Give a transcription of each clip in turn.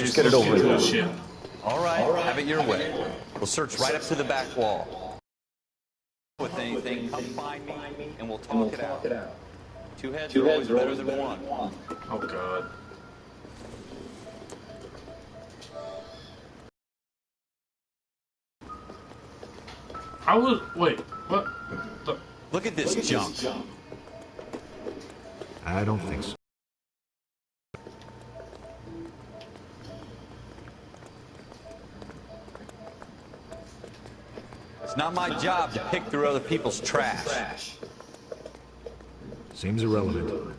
just get it over with. All right, have it your way. We'll search right up to the back wall. With anything, come find me, and we'll talk it out. Two heads are always better than one. Oh, God. Wait, what? Look at this junk. I don't think so. It's not my job to pick through other people's trash. Seems irrelevant.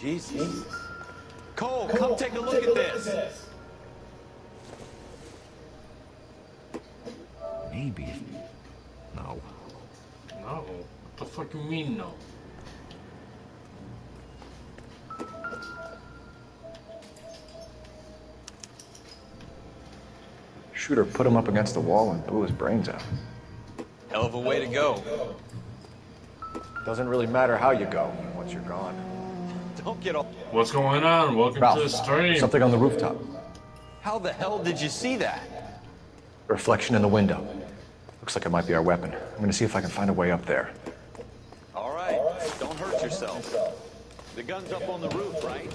Jesus. Cole, come take a look at this. Maybe. No. No. What the fuck you mean, no? Shooter put him up against the wall and blew his brains out. Hell of a way to go. Doesn't really matter how you go once you're gone. Don't get all... What's going on? Welcome Ralph, to the stream. something on the rooftop. How the hell did you see that? A reflection in the window. Looks like it might be our weapon. I'm gonna see if I can find a way up there. All right, don't hurt yourself. The gun's up on the roof, right?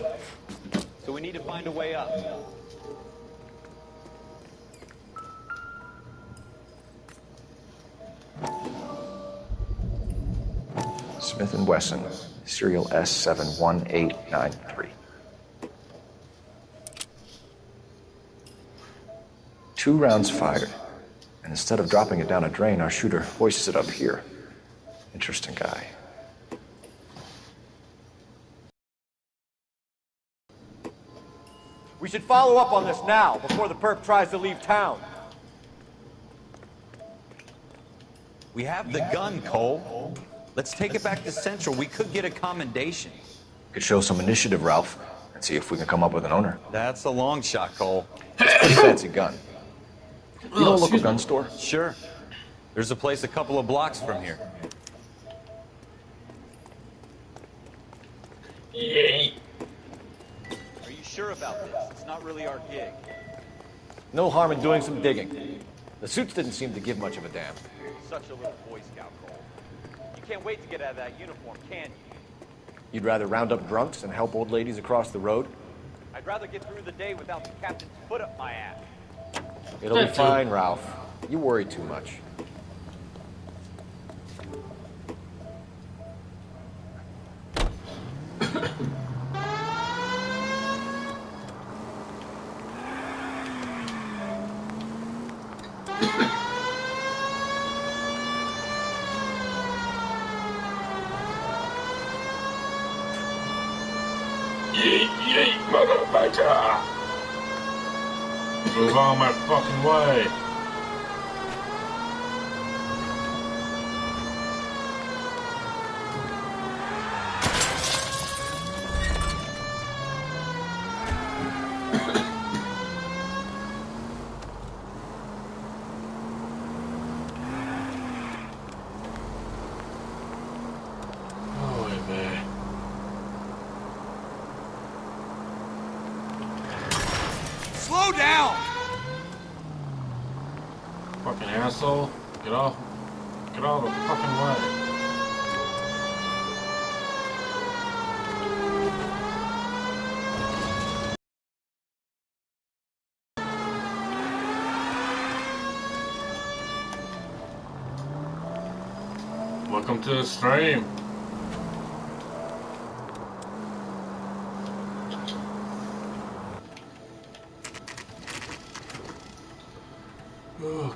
So we need to find a way up. Smith & Wesson, serial S71893. 2 rounds fired, and instead of dropping it down a drain, our shooter hoists it up here. Interesting guy. We should follow up on this now, before the perp tries to leave town. We have the gun, Cole. Let's take it back to Central. We could get a commendation. Could show some initiative, Ralph, and see if we can come up with an owner. That's a long shot, Cole. It's a pretty fancy gun. You know a local gun store? Sure. There's a place a couple of blocks from here. Yay. Are you sure about this? It's not really our gig. No harm in doing some digging. The suits didn't seem to give much of a damn. Such a little Boy Scout, Cole. You can't wait to get out of that uniform, can you? You'd rather round up drunks and help old ladies across the road? I'd rather get through the day without the captain's foot up my ass. It'll be fine, Ralph. You worry too much. Yay, motherfucker! Move on my fucking way. Slow down! Fucking asshole. Get off the fucking way. Welcome to the stream.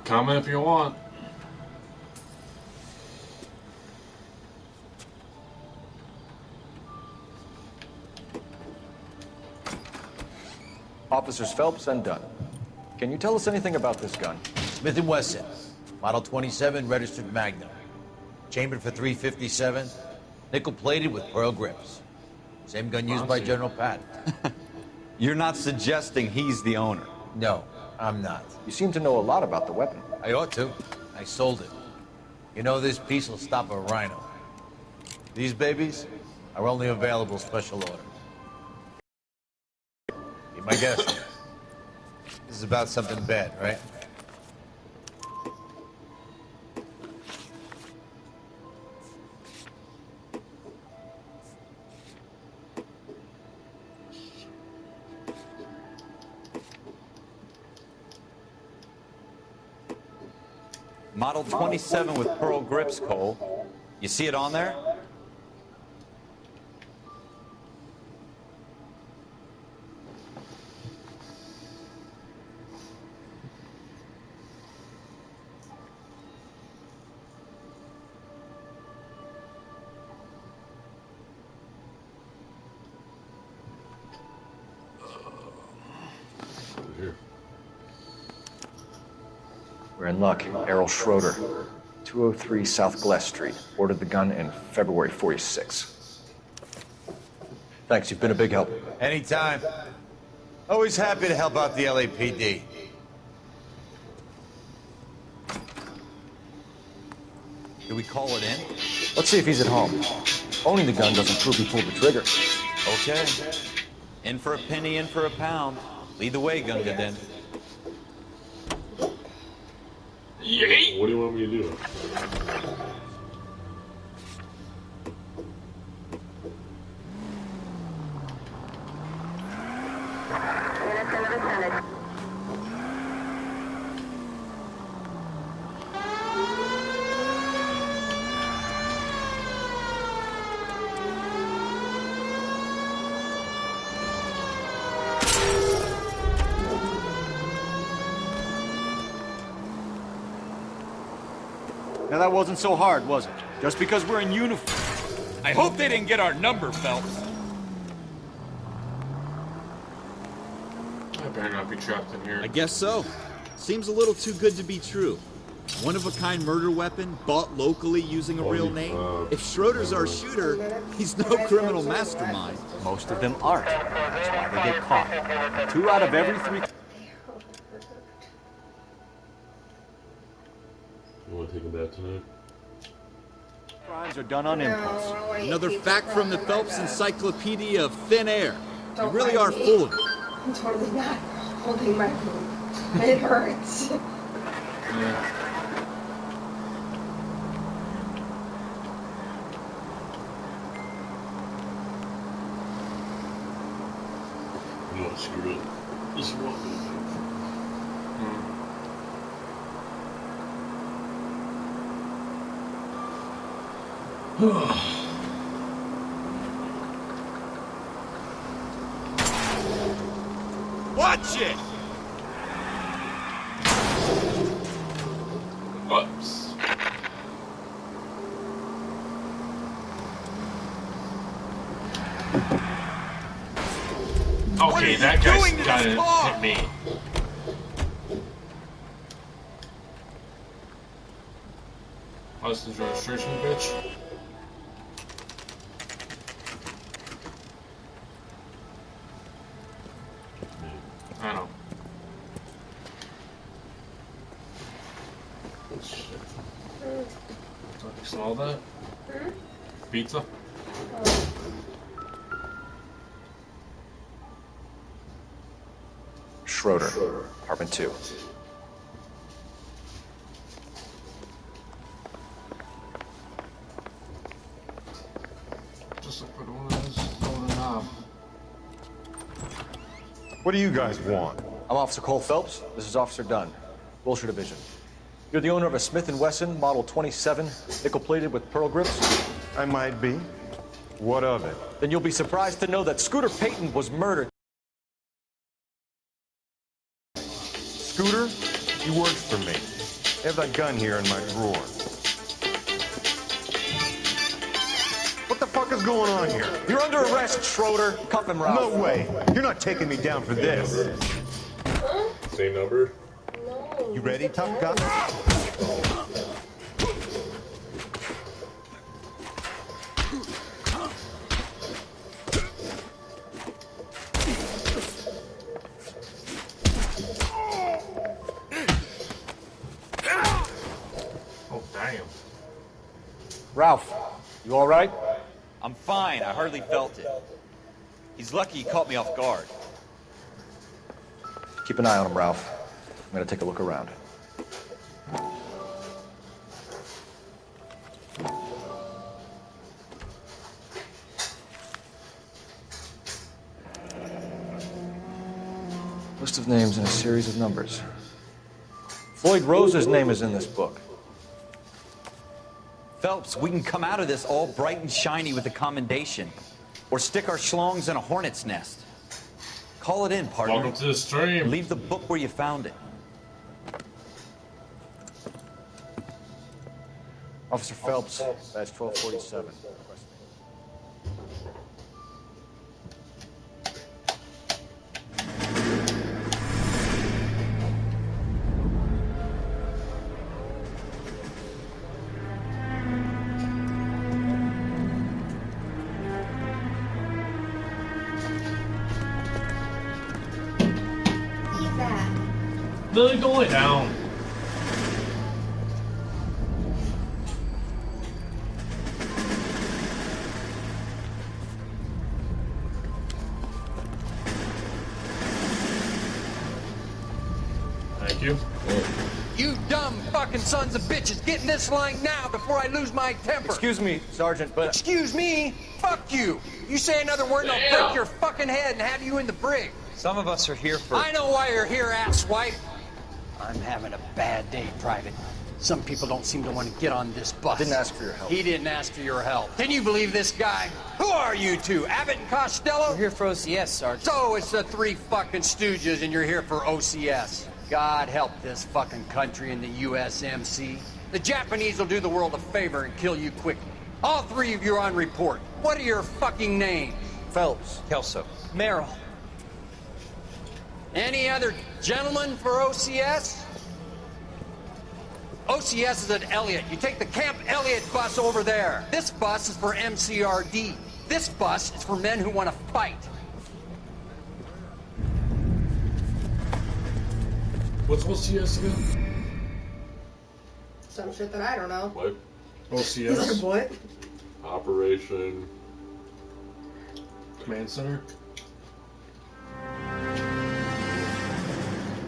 Comment if you want. Officers Phelps and Dunn. Can you tell us anything about this gun? Smith & Wesson, Model 27, registered Magnum. Chambered for .357, nickel-plated with pearl grips. Same gun used by General Patton. You're not suggesting he's the owner? No, I'm not. You seem to know a lot about the weapon. I ought to. I sold it. You know, this piece will stop a rhino. These babies, Our only available special order. Be my guest. This is about something bad, right? Model 27 with pearl grips, Cole. You see it on there? We're in luck. Errol Schroeder, 203 South Glass Street. Ordered the gun in February 46. Thanks, you've been a big help. Anytime. Always happy to help out the LAPD. Do we call it in? Let's see if he's at home. Owning the gun doesn't prove he pulled the trigger. Okay. In for a penny, in for a pound. Lead the way, Gungadin. What do you want me to do? Now that wasn't so hard, was it? Just because we're in uniform. I hope they didn't get our number, Phelps. I better not be trapped in here. I guess so. Seems a little too good to be true. One-of-a-kind murder weapon, bought locally using a real name. If Schroeder's our shooter, he's no criminal mastermind. Most of them aren't. That's why they get caught. 2 out of every 3 You want to take a bath tonight? crimes are done on impulse. Another fact from the Phelps Encyclopedia of Thin Air. You really are full of it. I'm totally not holding my food. It hurts. You know what, screw it. Just walk it. Watch it! Whoops. Okay, that guy's gotta hit me. License registration, bitch. I know. Shit. So you smell that? Pizza? Schroeder, apartment 2. Just look for the one that's going off. What do you guys want? I'm Officer Cole Phelps. This is Officer Dunn, Wilshire Division. You're the owner of a Smith & Wesson Model 27, nickel-plated with pearl grips? I might be. What of it? Then you'll be surprised to know that Scooter Payton was murdered. Scooter? He works for me. I have that gun here in my drawer. What the fuck is going on here? You're under arrest, Schroeder. Cuff him, Ralph. No way. You're not taking me down for this. Same number? You ready, tough guy? Oh, damn. Ralph, you all right? I'm fine. I hardly felt it. He's lucky he caught me off guard. Keep an eye on him, Ralph. I'm gonna take a look around. List of names and a series of numbers. Floyd Rose's name is in this book. Phelps, we can come out of this all bright and shiny with a commendation. Or stick our schlongs in a hornet's nest. Call it in, partner. Welcome to the stream. Leave the book where you found it. Officer Phelps, badge 1247. Lily, go lay down. Thank you. You dumb fucking sons of bitches, get in this line now before I lose my temper. Excuse me, Sergeant, but... Excuse me? Fuck you. You say another word and I'll break your fucking head and have you in the brig. Some of us are here for... I know why you're here, asswipe. I'm having a bad day, Private. Some people don't seem to want to get on this bus. Didn't ask for your help. He didn't ask for your help. Can you believe this guy? Who are you two, Abbott and Costello? We're here for OCS, Sergeant. So it's the three fucking stooges and you're here for OCS. God help this fucking country and the USMC. The Japanese will do the world a favor and kill you quickly. All three of you are on report. What are your fucking names? Phelps. Kelso. Merrill. Any other gentlemen for OCS? OCS is at Elliott. You take the Camp Elliott bus over there. This bus is for MCRD. This bus is for men who want to fight. What's OCS again? Some shit that I don't know. What? He's like, OCS? what? Operation. Command Center?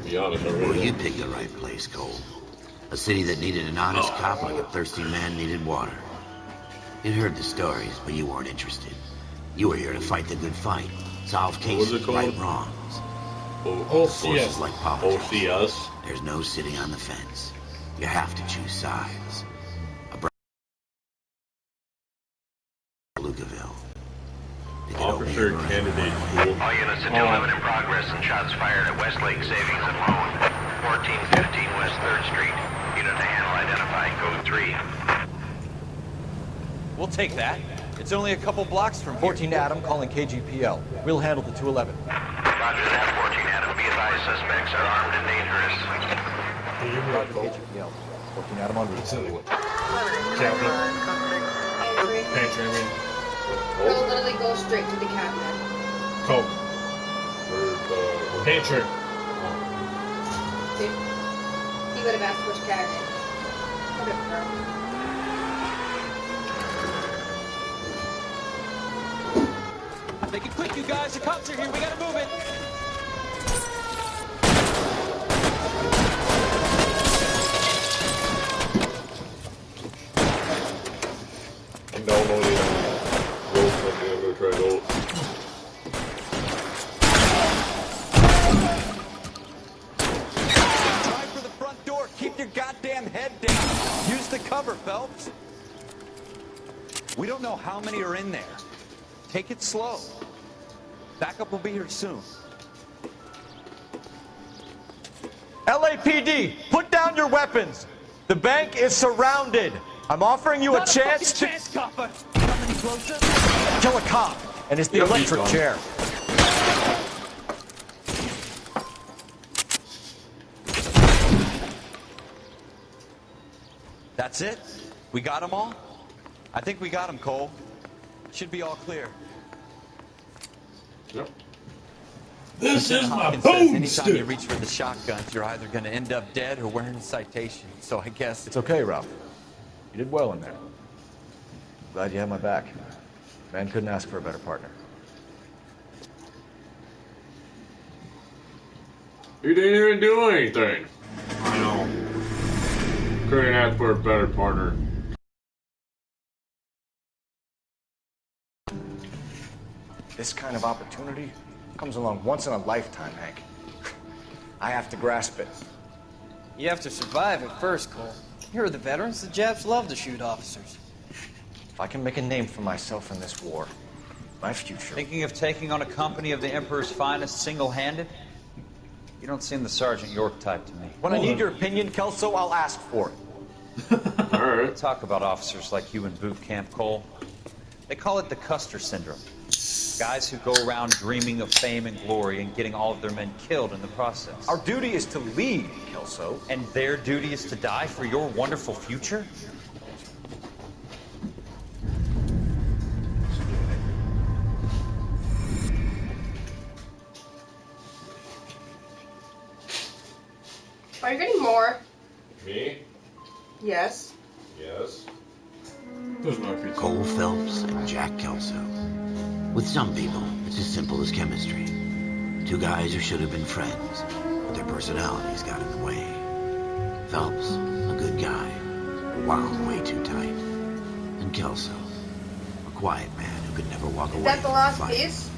Be honest, I Well, really you don't. picked the right place, Cole. A city that needed an honest cop like a thirsty man needed water. You'd heard the stories, but you weren't interested. You were here to fight the good fight, solve cases, it called? right wrongs. OCS. Forces like politics. OCS. There's no sitting on the fence. You have to choose sides. Lucaville. Officer candidate pool. All units at 211 in progress and shots fired at Westlake Savings and Loan. 1415 West 3rd Street. Unit to handle identified code 3. We'll take that. It's only a couple blocks from 14 Adam calling KGPL. We'll handle the 211. Roger that, 14 Adam. Be advised, suspects are armed and dangerous. Roger KGPL. 14 Adam on route. Cabinet. Pantry, I mean. It'll literally go straight to the cabinet. Coke. Pantry. See? He would have asked which cabinet. Whatever, girl. Make it quick, you guys. The cops are here. We gotta move it. No, I'm gonna try to. Drive for the front door. Keep your goddamn head down. Use the cover, Phelps. We don't know how many are in there. Take it slow. Backup will be here soon. LAPD, put down your weapons. The bank is surrounded. I'm offering you a chance to Copper. Come any closer? kill a cop, and it's the electric chair. That's it? We got them all? I think we got them, Cole. Should be all clear. Yep. This is my Hopkins says anytime you boomstick. reach for the shotguns, you're either going to end up dead or wearing a citation. So I guess It's okay, Ralph. You did well in there. Glad you had my back. Man couldn't ask for a better partner. He didn't even do anything. I know. Couldn't ask for a better partner. This kind of opportunity comes along once in a lifetime, Hank. I have to grasp it. You have to survive it first, Cole. Here are the veterans. The Japs love to shoot officers. If I can make a name for myself in this war, my future... Thinking of taking on a company of the Emperor's finest single-handed? You don't seem the Sergeant York type to me. When I need your opinion, Kelso, I'll ask for it. All right. Talk about officers like you in boot camp, Cole. They call it the Custer Syndrome. Guys who go around dreaming of fame and glory and getting all of their men killed in the process. Our duty is to lead, Kelso. And their duty is to die for your wonderful future? Are you getting more? Me? Yes. Yes. There's no pizza. Cole Phelps and Jack Kelso. With some people, it's as simple as chemistry. Two guys who should have been friends, but their personalities got in the way. Phelps, a good guy, wound way too tight. And Kelso, a quiet man who could never walk away Is that the from a last fight. piece?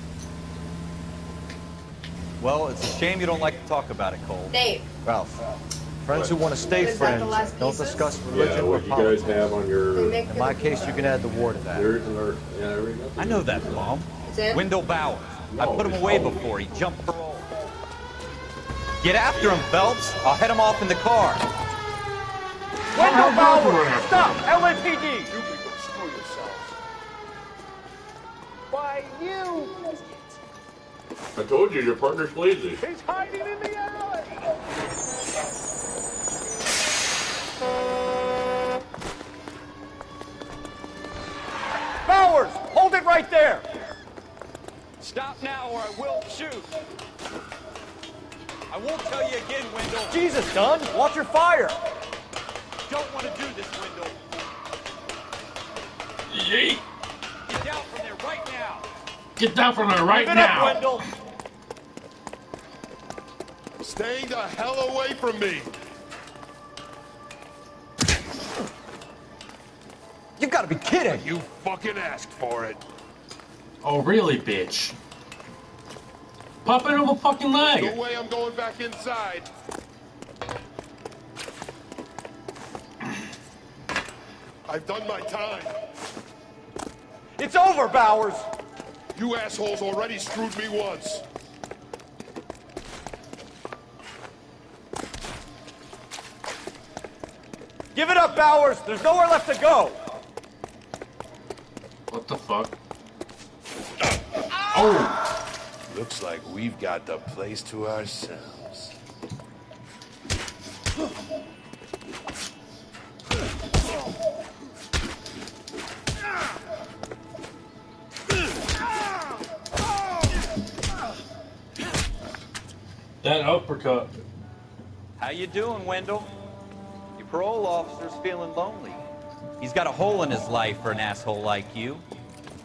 Well, it's a shame you don't like to talk about it, Cole. Dave. Ralph, friends who want to stay Is that the friends last don't pieces? discuss Yeah, religion or what you guys politics. have on your... In my case, you can add the war to that. I know that bum. Zen? Wendell Bauer. I put him away before he jumped parole. Get after him, Phelps. I'll head him off in the car. Wendell Bauer! Stop! LAPD! You people screw yourselves. Why, you... I told you, your partner's lazy. He's hiding in the alley! Bowers! Hold it right there! Stop now or I will shoot. I won't tell you again, Wendell. Jesus, Dunn! Watch your fire! Don't want to do this, Wendell. Yeet. Get down from there right now. Get down from there right Give it up, now. Wendell! Stay the hell away from me. You've got to be kidding! You fucking asked for it. Oh, really, bitch? Pop it over a fucking leg. No way I'm going back inside. I've done my time. It's over, Bowers! You assholes already screwed me once. Give it up, Bowers! There's nowhere left to go! What the fuck? Oh! Looks like we've got the place to ourselves. That uppercut. How you doing, Wendell? Your parole officer's feeling lonely. He's got a hole in his life for an asshole like you.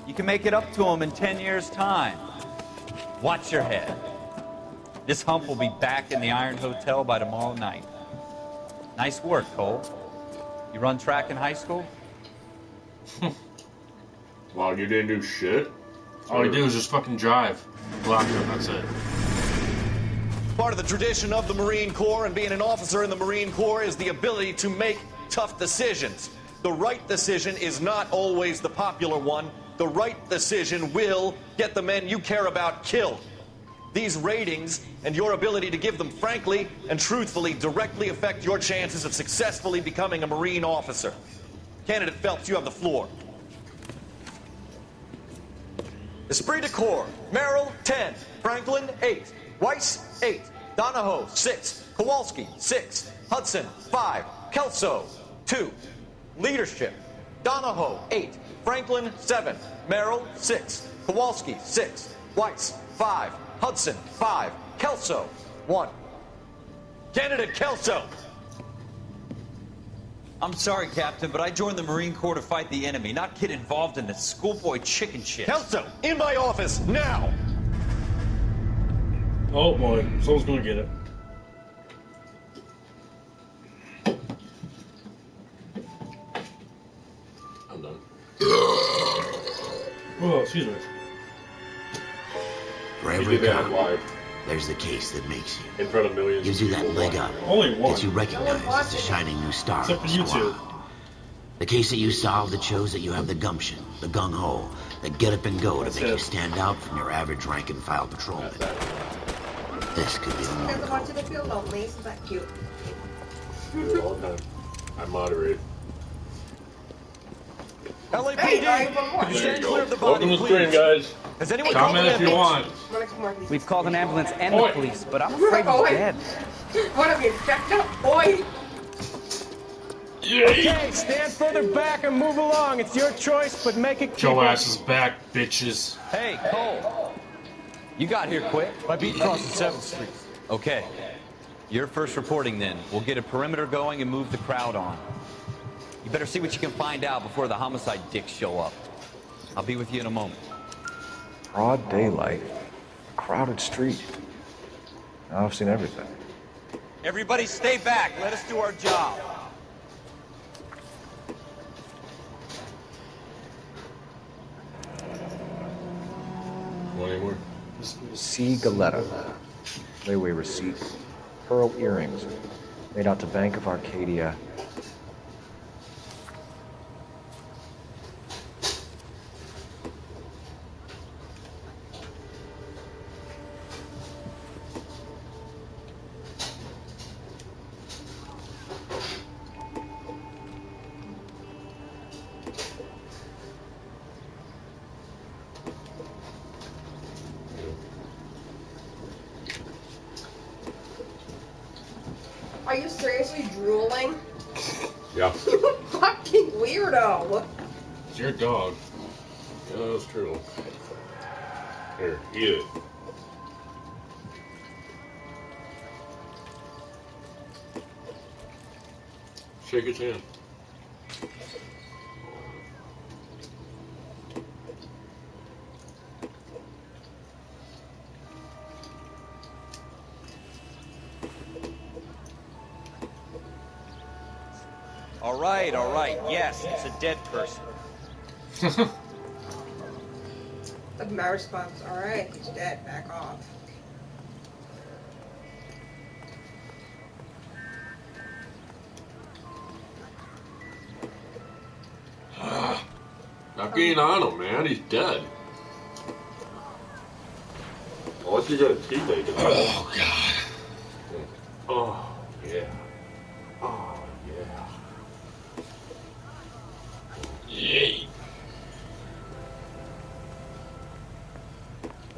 You can make it up to him in 10 years' time. Watch your head. This hump will be back in the Iron Hotel by tomorrow night. Nice work, Cole. You run track in high school? Wow, you didn't do shit? All you do is just fucking drive. Block him, that's it. Part of the tradition of the Marine Corps and being an officer in the Marine Corps is the ability to make tough decisions. The right decision is not always the popular one. The right decision will get the men you care about killed. These ratings and your ability to give them frankly and truthfully directly affect your chances of successfully becoming a Marine officer. Candidate Phelps, you have the floor. Esprit de Corps, Merrill, 10. Franklin, 8. Weiss, 8. Donahoe, 6. Kowalski, 6. Hudson, 5. Kelso, 2. Leadership, Donahoe, 8. Franklin, 7. Merrill, 6. Kowalski, 6. Weiss, 5. Hudson, 5. Kelso, 1. Candidate Kelso. I'm sorry, Captain, but I joined the Marine Corps to fight the enemy, not get involved in this schoolboy chicken shit. Kelso, in my office, now! Oh boy, someone's gonna get it. I'm done. Oh, excuse me. For every did that cop, live. there's the case that makes you. In front of millions Gives of you that people. leg up. Only one. Gets you recognized as a shining new star Except of for the you two. squad. The case that you solve that shows that you have the gumption, the gung-ho, the get up and go to make you stand out from your average rank and file patrolman. This could be the I one. want you to feel lonely. Isn't that cute? Do it all the time. I moderate. LAPD! Hey, one more. There Stand you clear go. of the Welcome body, to the stream, please. guys. Has anyone Comment if you want. We've called an ambulance and Oi. the police, but I'm afraid he's dead. What have you checked up, boy? Okay, stand further back and move along. It's your choice, but make it Joe quicker. ass is back, bitches. Hey, Cole. You got here quick. My beat crosses 7th Street. Okay. You're first reporting then. We'll get a perimeter going and move the crowd on. You better see what you can find out before the homicide dicks show up. I'll be with you in a moment. Broad daylight, a crowded street. Now I've seen everything. Everybody stay back. Let us do our job. Want any more? C. Galetta. Layaway receipt. Pearl earrings. Made out to Bank of Arcadia. Are you seriously drooling? Yeah. Fucking weirdo. It's your dog. Yeah, that's true. Here, eat it. Shake its hand. All right, all right. Yes, it's a dead person. My response, alright, he's dead, back off. Not getting on him, man. He's dead. Unless you got a teeth ache. Oh, God. Oh, yeah. Oh, yeah. Yay.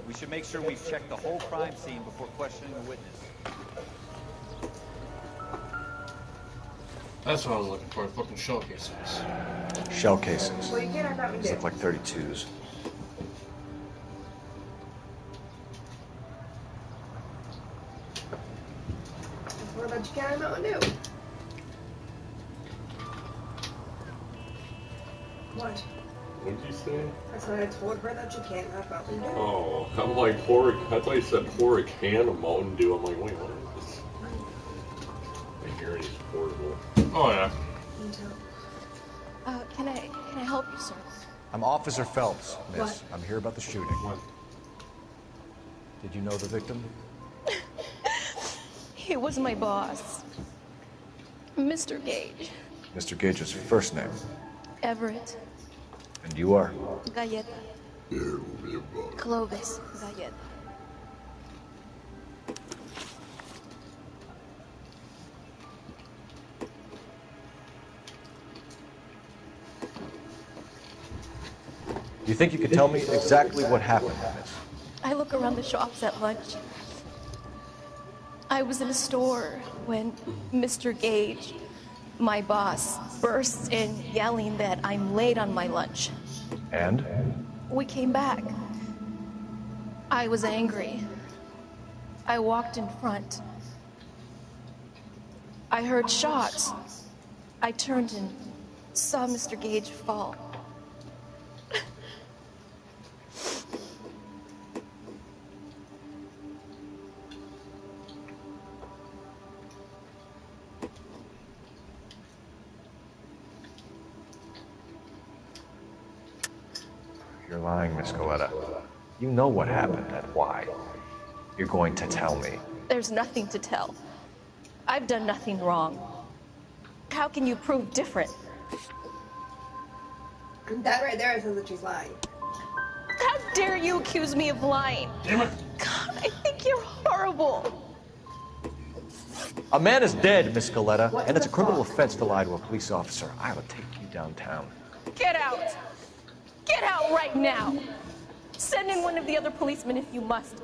We should make sure we've checked the whole crime scene before questioning the witness. That's what I was looking for, fucking shell cases. Shell cases. Well, you can't have that one These too. look like 32s. What about you can't have that one too? What? What did you say? I said I told her that you can't have Mountain Dew. Oh, I'm like, pour I thought you said pour a can of Mountain Dew. I'm like, wait, what is this? My hearing is horrible. Oh, yeah. Can I help you, sir? I'm Officer Phelps, miss. What? I'm here about the shooting. Did you know the victim? He was my boss, Mr. Gage. Mr. Gage's first name. Everett. And you are? Galleta. Clovis Galleta. You think you could tell me exactly what happened, miss? I look around the shops at lunch. I was in a store when Mr. Gage, my boss, bursts in yelling that I'm late on my lunch. And? We came back. I was angry. I walked in front. I heard shots. I turned and saw Mr. Gage fall. You're lying, Miss Coletta. You know what happened and why. You're going to tell me. There's nothing to tell. I've done nothing wrong. How can you prove different? That right there says that she's lying. How dare you accuse me of lying? Damn it. God, I think you're horrible. A man is dead, Miss Coletta, and it's a criminal offense to lie to a police officer. I will take you downtown. Get out. Get out right now. Send in one of the other policemen if you must,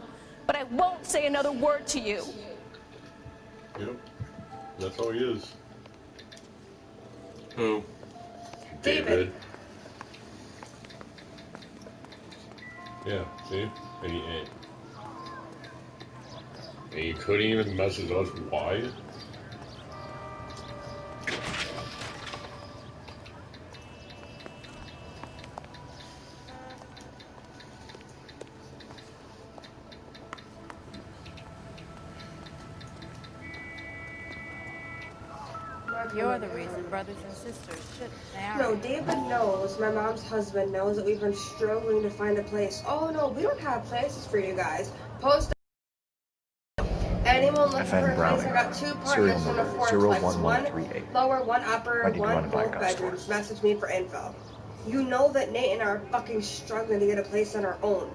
but I won't say another word to you. Yep. That's all he is. Who? David. Yeah, see? And he couldn't even message us why? You're the reason brothers and sisters shouldn't marry. No, David knows, my mom's husband knows that we've been struggling to find a place. Oh no, we don't have places for you guys. Post anyone looking for a place? I got 2 apartments and a 4-plex. 1 lower, 1 upper, 1 both bedrooms. Message me for info. You know that Nate and I are fucking struggling to get a place on our own.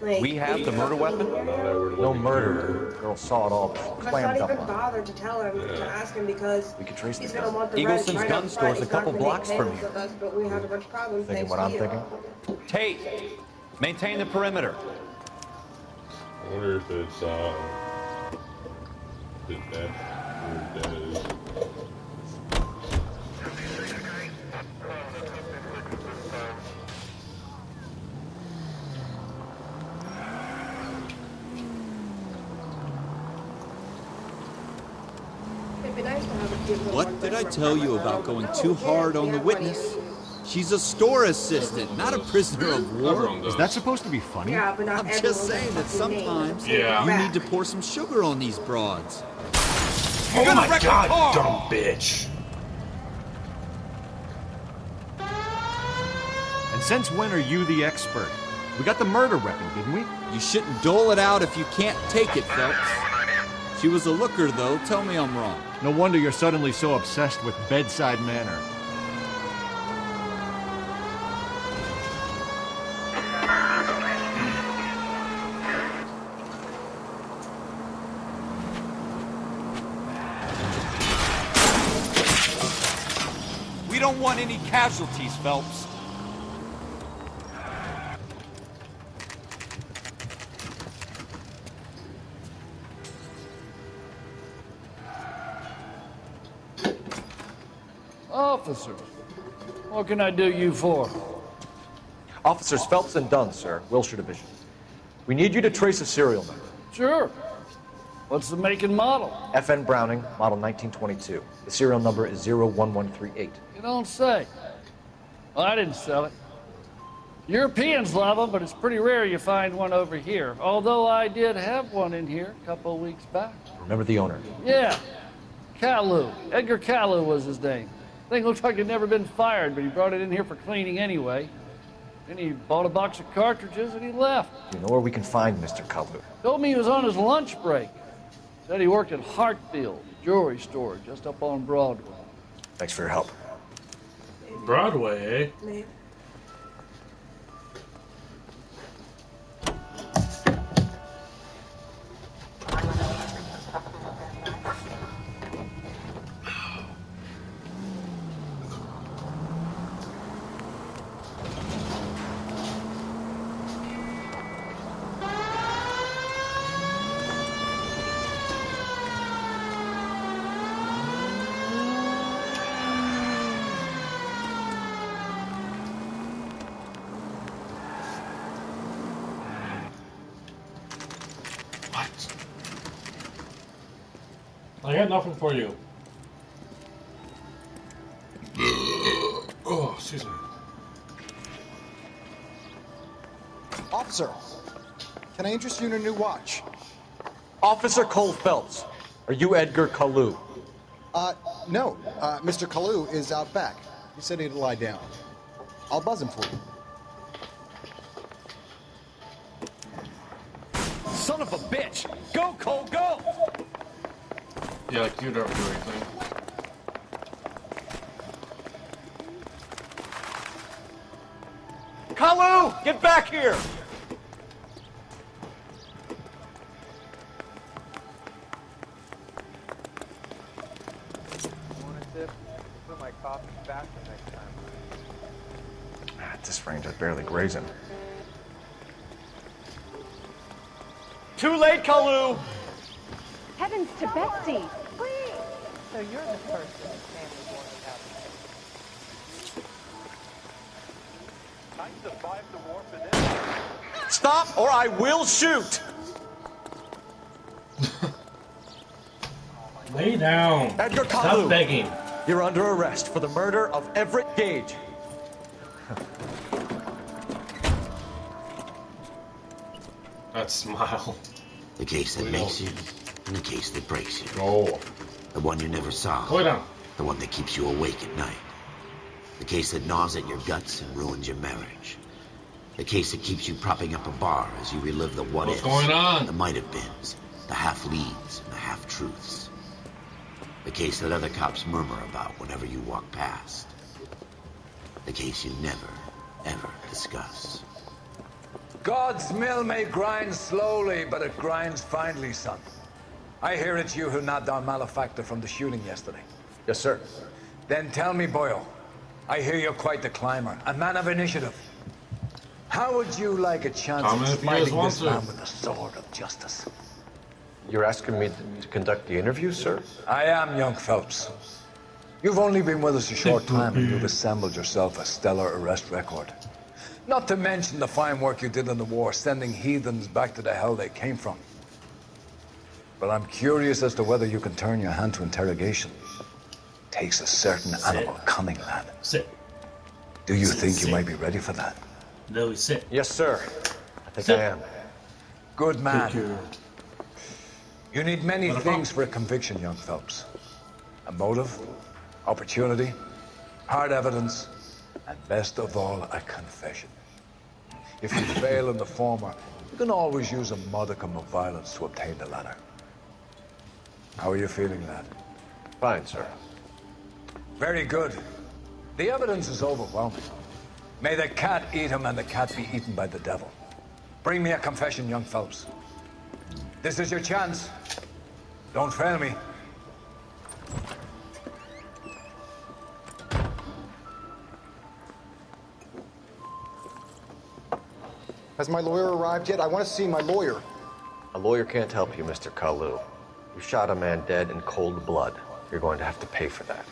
Like, we have the murder weapon? No murder. The girl saw it all. Let's not even bother to tell him, to ask him, because we could trace he's the going to want the Eagleson's rent right gun up store's front. a couple blocks from here. With us, but we have a bunch of problems. Thinking Thanks what to I'm you. thinking? Tate, maintain the perimeter. I wonder if it's, the death, who dead is. It'd be nice to have a cute little What did I tell you about going too hard on the witness? She's a store assistant, not a prisoner of war. Is that supposed to be funny? Yeah, but not I'm just saying that sometimes you need to pour some sugar on these broads. Oh my god, dumb bitch. And since when are you the expert? We got the murder weapon, didn't we? You shouldn't dole it out if you can't take it, Phelps. She was a looker, though. Tell me I'm wrong. No wonder you're suddenly so obsessed with bedside manner. We don't want any casualties, Phelps. Officers, what can I do you for? Officers Phelps and Dunn, sir, Wilshire Division. We need you to trace a serial number. Sure. What's the make and model? FN Browning, model 1922. The serial number is 01138. You don't say. Well, I didn't sell it. Europeans love them, but it's pretty rare you find one over here. Although I did have one in here a couple of weeks back. Remember the owner? Yeah. Kalu. Edgar Kalu was his name. Thing looked like he'd never been fired, but he brought it in here for cleaning anyway. Then he bought a box of cartridges and he left. You know where we can find Mr. Kalu? Told me he was on his lunch break. Said he worked at Hartfield, jewelry store, just up on Broadway. Thanks for your help. Broadway, eh? I got nothing for you. excuse me. Officer, can I interest you in a new watch? Officer Cole Phelps, are you Edgar Kalu? No. Mr. Kalu is out back. He said he'd lie down. I'll buzz him for you. Son of a bitch! Go, Cole, go! Yeah, like you don't do anything. Kalu, get back here! Put my coffee back the next time. At this range, I barely graze him. Too late, Kalu! Heavens to Betsy! Please! So you're the person his family wanted out of. I survived the war for this. Stop, or I will shoot! Lay down. Edgar Kalu, Stop begging. you're under arrest for the murder of Everett Gage. That smile. The case that makes you, and the case that breaks you. Oh. The one you never saw. Go down. The one that keeps you awake at night. The case that gnaws at your guts and ruins your marriage. The case that keeps you propping up a bar as you relive the what-ifs. What's going on? The might-have-beens, the half-leads, and the half-truths. The case that other cops murmur about whenever you walk past. The case you never, ever discuss. God's mill may grind slowly, but it grinds finely, son. I hear it's you who nabbed our malefactor from the shooting yesterday. Yes, sir. Then tell me, Boyle, I hear you're quite the climber, a man of initiative. How would you like a chance of smiting this man with the sword of justice? You're asking me to conduct the interview, sir? I am, young Phelps. You've only been with us a short time, and you've assembled yourself a stellar arrest record. Not to mention the fine work you did in the war, sending heathens back to the hell they came from. But I'm curious as to whether you can turn your hand to interrogation. Takes a certain animal cunning, lad. Sit. Do you Sit, think sit. you might be ready for that? No, sit. Yes, sir. I think Sit. I am. Good man. Thank you. You need many What things about? for a conviction, young Phelps. A motive, opportunity, hard evidence, and best of all, a confession. If you fail in the former, you can always use a modicum of violence to obtain the latter. How are you feeling, lad? Fine, sir. Very good. The evidence is overwhelming. May the cat eat him and the cat be eaten by the devil. Bring me a confession, young Phelps. This is your chance. Don't fail me. Has my lawyer arrived yet? I want to see my lawyer. A lawyer can't help you, Mr. Kalu. You shot a man dead in cold blood. You're going to have to pay for that.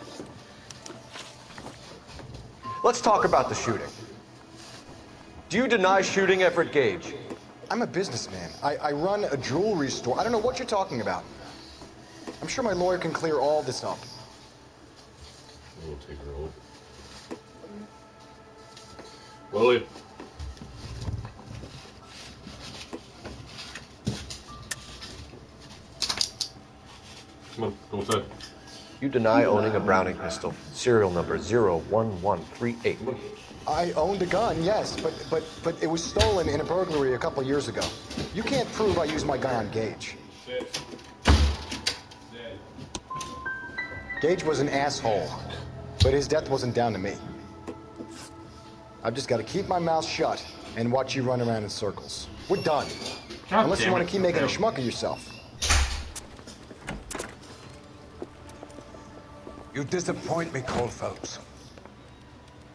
Let's talk about the shooting. Do you deny shooting Everett Gage? I'm a businessman. I run a jewelry store. I don't know what you're talking about. I'm sure my lawyer can clear all this up. We'll take her over. Willie. Come on, go inside. You deny owning a Browning pistol, serial number 01138. I owned a gun, yes, but it was stolen in a burglary a couple of years ago. You can't prove I used my gun on Gage. Gage was an asshole, but his death wasn't down to me. I've just got to keep my mouth shut and watch you run around in circles. We're done. Unless you want to keep making a schmuck of yourself. You disappoint me, Cole Phelps.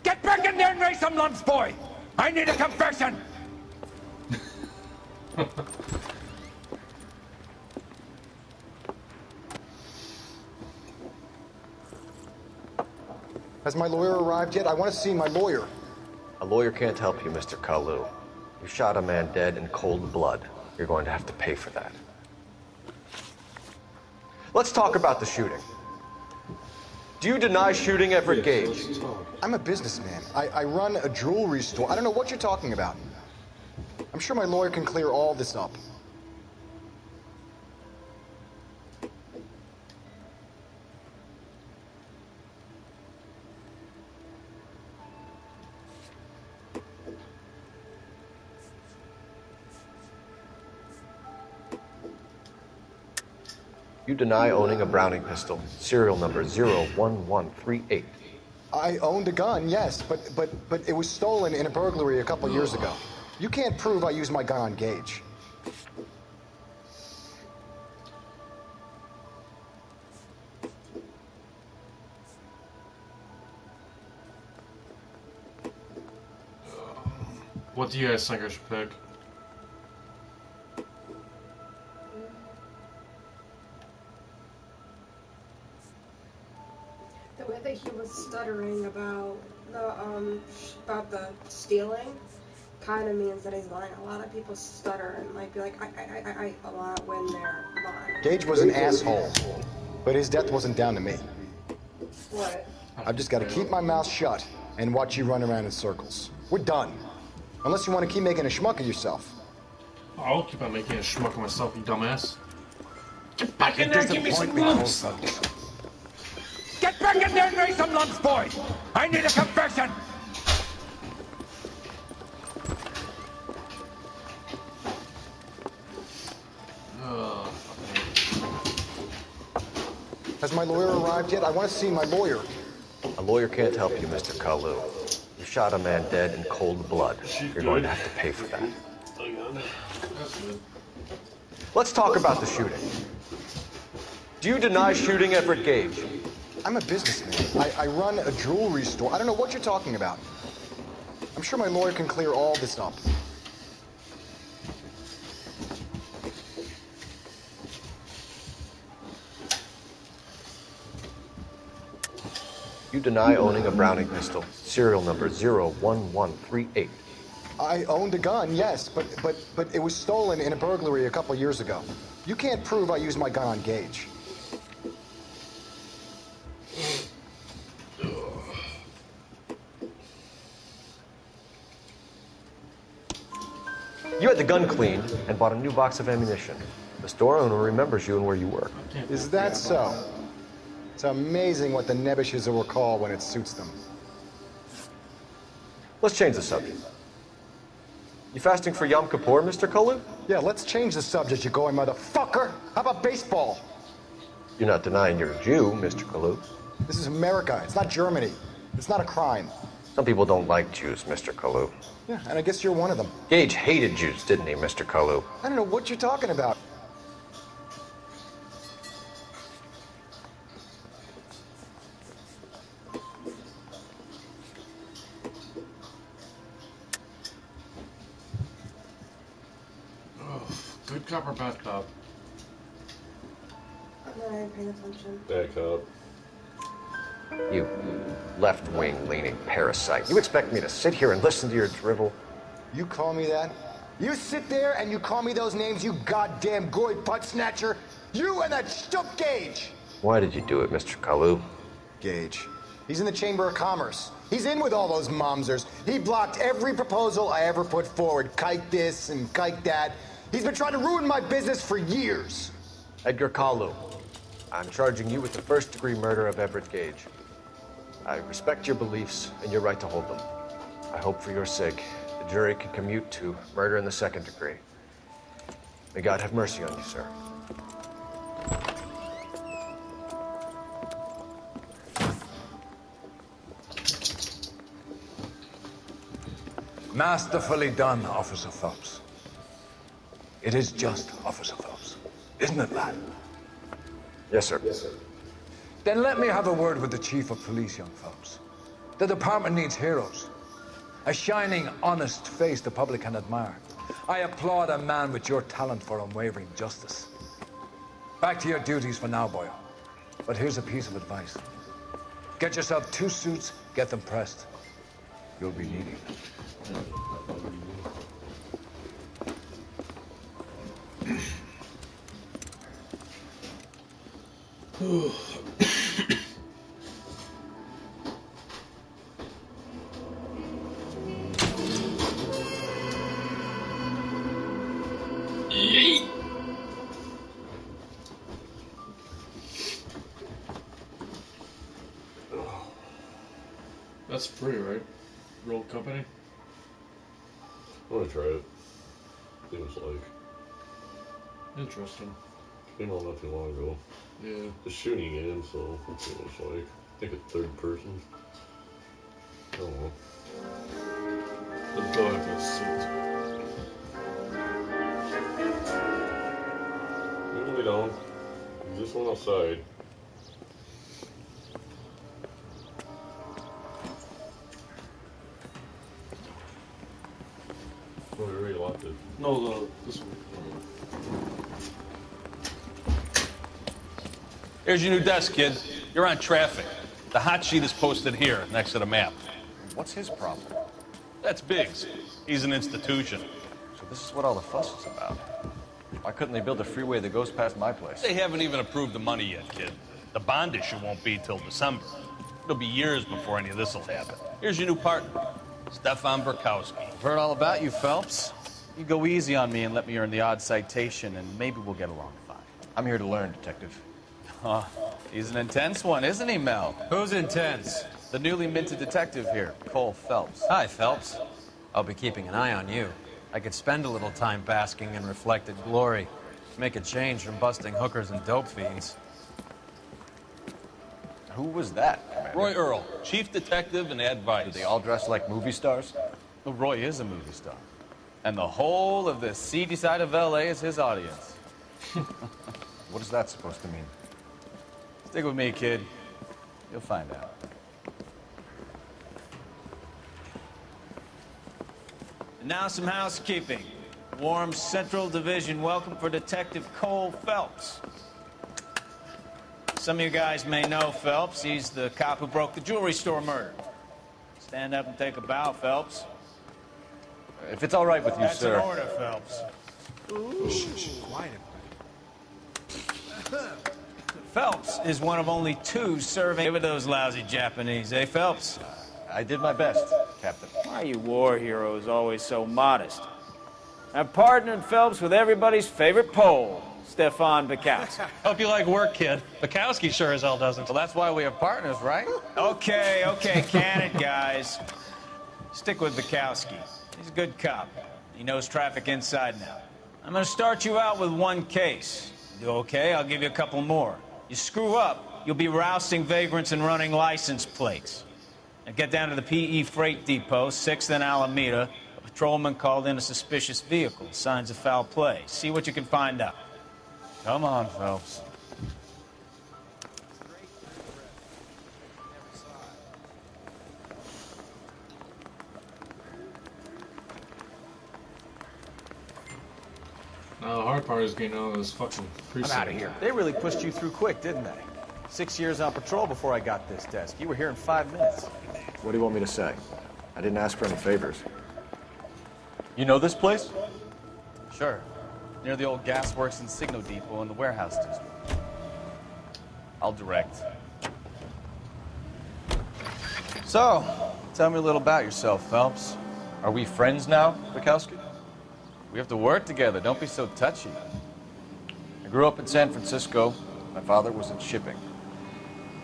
Get back in there and raise some lumps, boy! I need a confession! Has my lawyer arrived yet? I want to see my lawyer. A lawyer can't help you, Mr. Kalu. You shot a man dead in cold blood. You're going to have to pay for that. Let's talk about the shooting. Do you deny shooting Everett Gage? I'm a businessman. I run a jewelry store. I don't know what you're talking about. I'm sure my lawyer can clear all this up. You deny owning a Browning pistol, serial number 01138. I owned a gun, yes, but it was stolen in a burglary a couple years ago. You can't prove I used my gun on Gage. What do you guys think I should pick? The way that he was stuttering about the stealing kind of means that he's lying. A lot of people stutter and might be like, I a lot when they're lying. Gage was an asshole, but his death wasn't down to me. What? I've just got to keep my mouth shut and watch you run around in circles. We're done. Unless you want to keep making a schmuck of yourself. I'll keep on making a schmuck of myself, you dumbass. Get back in there and give me some lumps! Get back in there and make some lumps, boys! I need a confession! Has my lawyer arrived yet? I want to see my lawyer. A lawyer can't help you, Mr. Kalu. You shot a man dead in cold blood. You're going to have to pay for that. Let's talk about the shooting. Do you deny shooting Everett Gage? I'm a businessman. I run a jewelry store. I don't know what you're talking about. I'm sure my lawyer can clear all this up. You deny owning a Browning pistol, serial number 01138. I owned a gun, yes, but it was stolen in a burglary a couple years ago. You can't prove I used my gun on Gage. You had the gun cleaned and bought a new box of ammunition. The store owner remembers you and where you work. Is that so? It's amazing what the nebbishes will recall when it suits them. Let's change the subject. You fasting for Yom Kippur, Mr. Kalu? Yeah, let's change the subject, you going motherfucker. How about baseball? You're not denying you're a Jew, Mr. Kalu. This is America. It's not Germany. It's not a crime. Some people don't like Jews, Mr. Kalu. Yeah, and I guess you're one of them. Gage hated Jews, didn't he, Mr. Kalu? I don't know what you're talking about. Good cop or bad cop? I'm not even paying attention. Bad cop. You left-wing leaning parasite. You expect me to sit here and listen to your drivel? You call me that? You sit there and you call me those names, you goddamn goy butt snatcher? You and that stup Gage! Why did you do it, Mr. Kalu? Gage. He's in the Chamber of Commerce. He's in with all those momsers. He blocked every proposal I ever put forward. Kike this and kike that. He's been trying to ruin my business for years. Edgar Kalu, I'm charging you with the first-degree murder of Everett Gage. I respect your beliefs and your right to hold them. I hope for your sake the jury can commute to murder in the second degree. May God have mercy on you, sir. Masterfully done, Officer Phelps. It is just, Officer Phelps. Isn't it, lad? Yes, sir. Yes, sir. Then let me have a word with the Chief of Police, young Phelps. The department needs heroes. A shining, honest face the public can admire. I applaud a man with your talent for unwavering justice. Back to your duties for now, boyo. But here's a piece of advice. Get yourself 2 suits, get them pressed. You'll be needing them. That's free, right? Real company? I want to try it. See what it's like. Interesting. Came out not too long ago. Yeah. Just shooting in, so let's see what it's like. I think it's third person. I don't know. The dog has suit. Usually don't. This one outside. Oh, we already locked it. No, this one. Here's your new desk, kid. You're on traffic. The hot sheet is posted here, next to the map. What's his problem? That's Biggs. He's an institution. So this is what all the fuss is about. Why couldn't they build a freeway that goes past my place? They haven't even approved the money yet, kid. The bond issue won't be till December. It'll be years before any of this will happen. Here's your new partner, Stefan Burkowski. I've heard all about you, Phelps. You go easy on me and let me earn the odd citation, and maybe we'll get along fine. I'm here to learn, Detective. He's an intense one, isn't he, Mel? Who's intense? The newly minted detective here, Cole Phelps. Hi, Phelps. I'll be keeping an eye on you. I could spend a little time basking in reflected glory. Make a change from busting hookers and dope fiends. Who was that, Commander? Roy Earl, chief detective and advice. Do they all dress like movie stars? Well, Roy is a movie star. And the whole of the seedy side of L.A. is his audience. What is that supposed to mean? Stick with me, kid. You'll find out. And now some housekeeping. Warm Central Division welcome for Detective Cole Phelps. Some of you guys may know Phelps. He's the cop who broke the jewelry store murder. Stand up and take a bow, Phelps. If it's all right with you, That's sir. an order, Phelps. Quiet. Phelps is one of only 2 serving. Give it those lousy Japanese, eh, Phelps? I did my best, Captain. Why are you war heroes always so modest? I've partnered Phelps with everybody's favorite Pole, Stefan Burkowski. Hope you like work, kid. Bukowski sure as hell doesn't. Well, that's why we have partners, right? Okay, can it, guys. Stick with Bukowski. He's a good cop. He knows traffic inside and out. I'm gonna start you out with 1 case. You do okay, I'll give you a couple more. You screw up, you'll be rousting vagrants and running license plates. Now get down to the PE Freight Depot, 6th and Alameda. A patrolman called in a suspicious vehicle. Signs of foul play. See what you can find out. Come on, Phelps. Now the hard part is getting out of this fucking precinct. I'm out of here. They really pushed you through quick, didn't they? 6 years on patrol before I got this desk. You were here in 5 minutes. What do you want me to say? I didn't ask for any favors. You know this place? Sure. Near the old gasworks and Signo Depot in the warehouse district. I'll direct. So, tell me a little about yourself, Phelps. Are we friends now, Bukowski? We have to work together. Don't be so touchy. I grew up in San Francisco. My father was in shipping.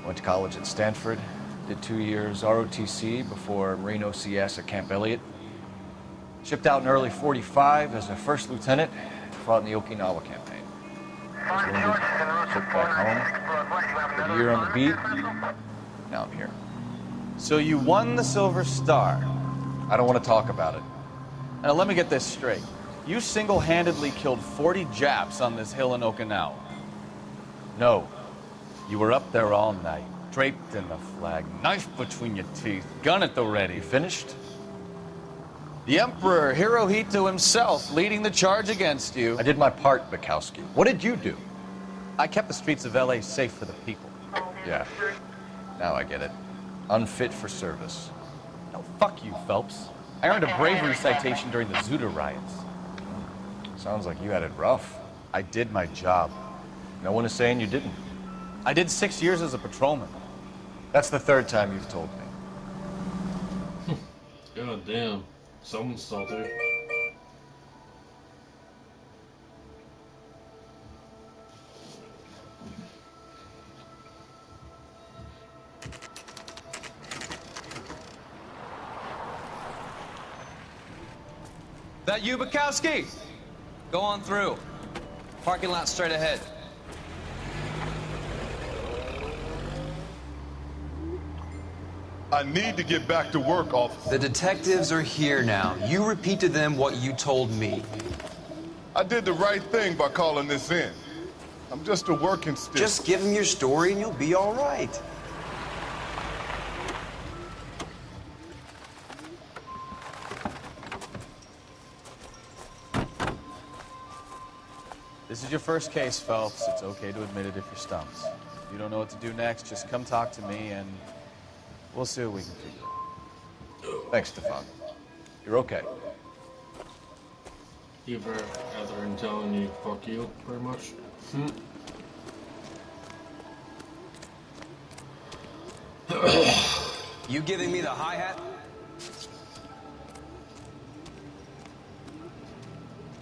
Went to college at Stanford. Did 2 years ROTC before Marine OCS at Camp Elliott. Shipped out in early '45 as a first lieutenant. Fought in the Okinawa campaign. Was wounded, took back home. Did a year on the beat. Now I'm here. So you won the Silver Star. I don't want to talk about it. Now let me get this straight. You single-handedly killed 40 Japs on this hill in Okinawa. No. You were up there all night, draped in the flag, knife between your teeth, gun at the ready. You finished? The Emperor Hirohito himself leading the charge against you. I did my part, Bukowski. What did you do? I kept the streets of L.A. safe for the people. Yeah. Now I get it. Unfit for service. No, fuck you, Phelps. I earned a bravery citation during the Zuda riots. Sounds like you had it rough. I did my job. No one is saying you didn't. I did 6 years as a patrolman. That's the 3rd time you've told me. God damn. Someone's salty. That you, Bukowski? Go on through. Parking lot straight ahead. I need to get back to work, officer. The detectives are here now. You repeat to them what you told me. I did the right thing by calling this in. I'm just a working stiff. Just give them your story and you'll be all right. This is your first case, Phelps. It's okay to admit it if you're stumped. If you don't know what to do next, just come talk to me and we'll see what we can figure out. Thanks, Stefan. You're okay. Either other than telling you fuck you, pretty much. You giving me the hi-hat?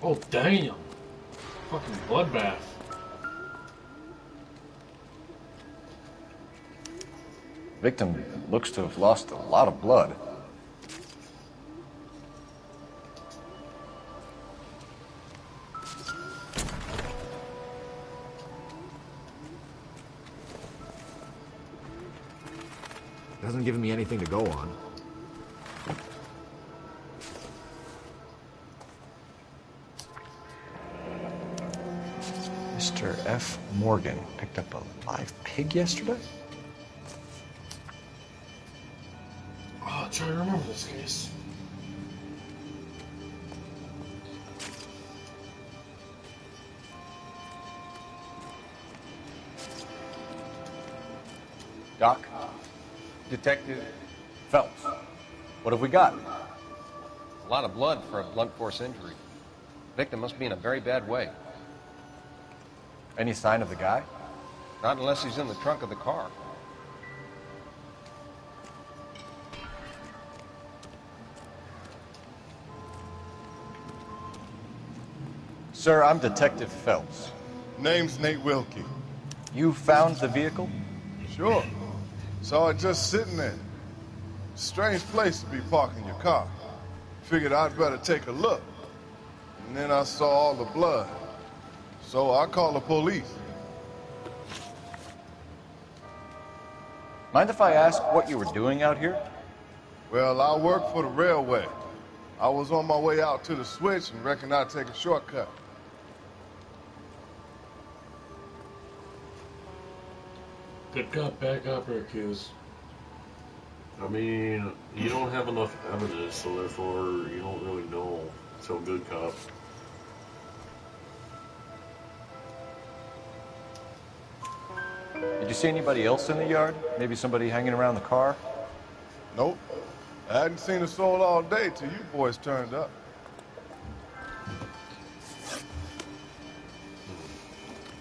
Oh, damn. Fucking bloodbath. Victim looks to have lost a lot of blood. Hasn't given me anything to go on. Mr. F. Morgan picked up a live pig yesterday? Oh, I'm trying to remember this case. Doc? Detective Phelps. What have we got? a lot of blood for a blunt force injury. Victim must be in a very bad way. Any sign of the guy? Not unless he's in the trunk of the car. Sir, I'm Detective Phelps. Name's Nate Wilkie. You found the vehicle? Sure. Saw it just sitting there. Strange place to be parking your car. Figured I'd better take a look. And then I saw all the blood. So I called the police. Mind if I ask what you were doing out here? Well, I work for the railway. I was on my way out to the switch and reckoned I'd take a shortcut. Good cop, bad cop, or accused. I mean, you don't have enough evidence, so therefore you don't really know. So good cop. Did you see anybody else in the yard? Maybe somebody hanging around the car? Nope. I hadn't seen a soul all day till you boys turned up.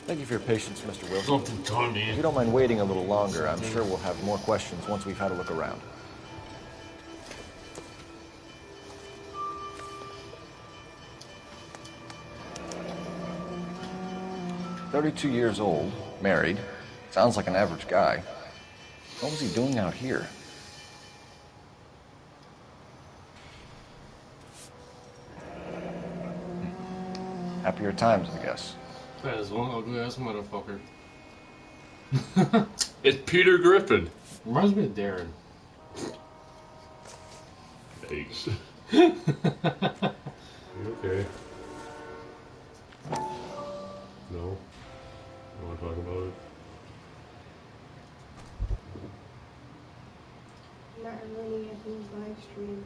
Thank you for your patience, Mr. Wilson. Something told me. If you don't mind waiting a little longer, I'm sure we'll have more questions once we've had a look around. "32 years old, married. Sounds like an average guy. What was he doing out here?" Happier times, I guess. That is one ugly ass motherfucker. It's Peter Griffin. Reminds me of Darren. Thanks. Okay. No? You want to talk about it? Not running Anthony's live stream.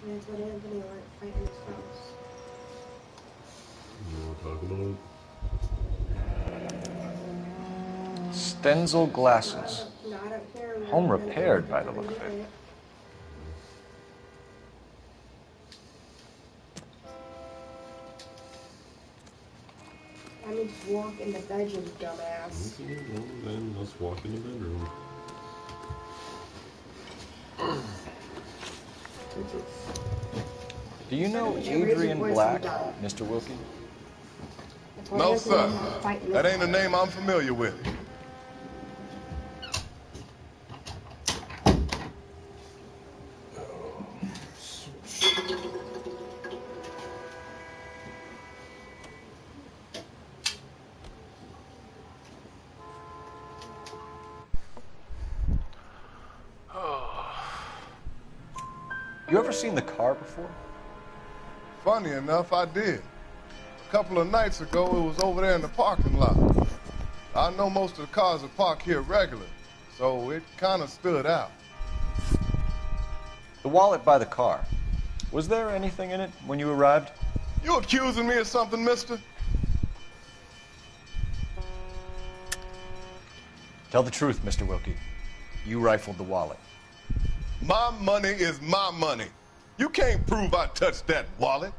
And that's what Anthony liked, fighting his house. You want to talk about it? Stenzel glasses. Not up here. Home repaired by the look of it. I mean, just walk in the bedroom, dumbass. Okay, well then let's walk in the bedroom. Do you know Adrian Black, Mr. Wilkie? No, sir. That ain't a name I'm familiar with. You ever seen the car before? Funny enough, I did. A couple of nights ago, it was over there in the parking lot. I know most of the cars are parked here regular, so it kind of stood out. The wallet by the car. Was there anything in it when you arrived? You accusing me of something, mister? Tell the truth, Mr. Wilkie. You rifled the wallet. My money is my money. You can't prove I touched that wallet.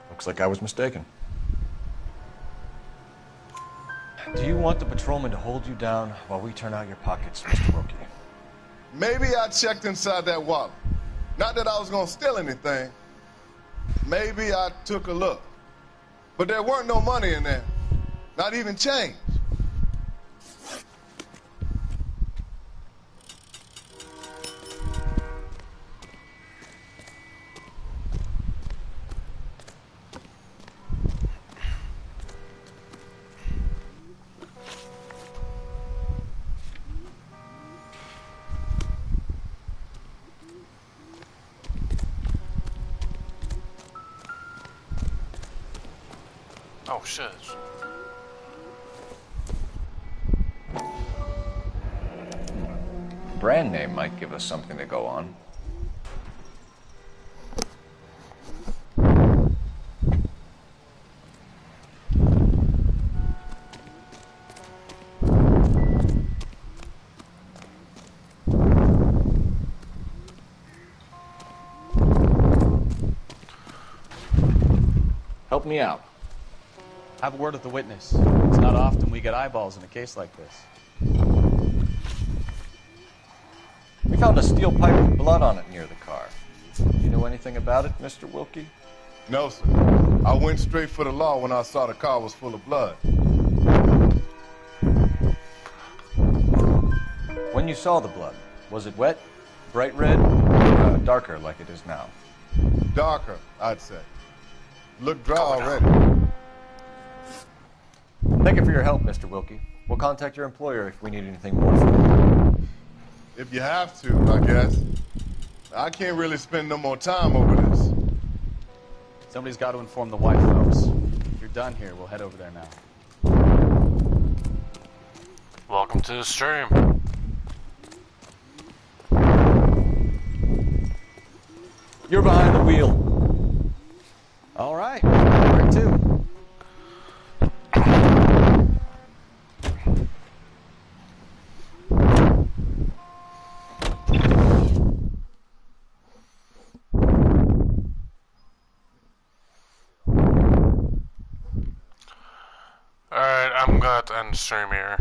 Looks like I was mistaken. Do you want the patrolman to hold you down while we turn out your pockets, Mr. Wilkie? Maybe I checked inside that wallet. Not that I was gonna steal anything. Maybe I took a look. But there weren't no money in there. Not even change. Oh, shit. Brand name might give us something to go on. Help me out. Have a word with the witness. It's not often we get eyeballs in a case like this. We found a steel pipe with blood on it near the car. You know anything about it, Mr. Wilkie? No, sir. I went straight for the law when I saw the car was full of blood. When you saw the blood, was it wet, bright red, or darker like it is now? Darker, I'd say. Looked dry already. Thank you for your help, Mr. Wilkie. We'll contact your employer if we need anything more from you. If you have to, I guess. I can't really spend no more time over this. Somebody's got to inform the wife, folks. If you're done here, we'll head over there now. Welcome to the stream. You're behind the wheel. All right. Where to? Alright, I'm gonna end the stream here.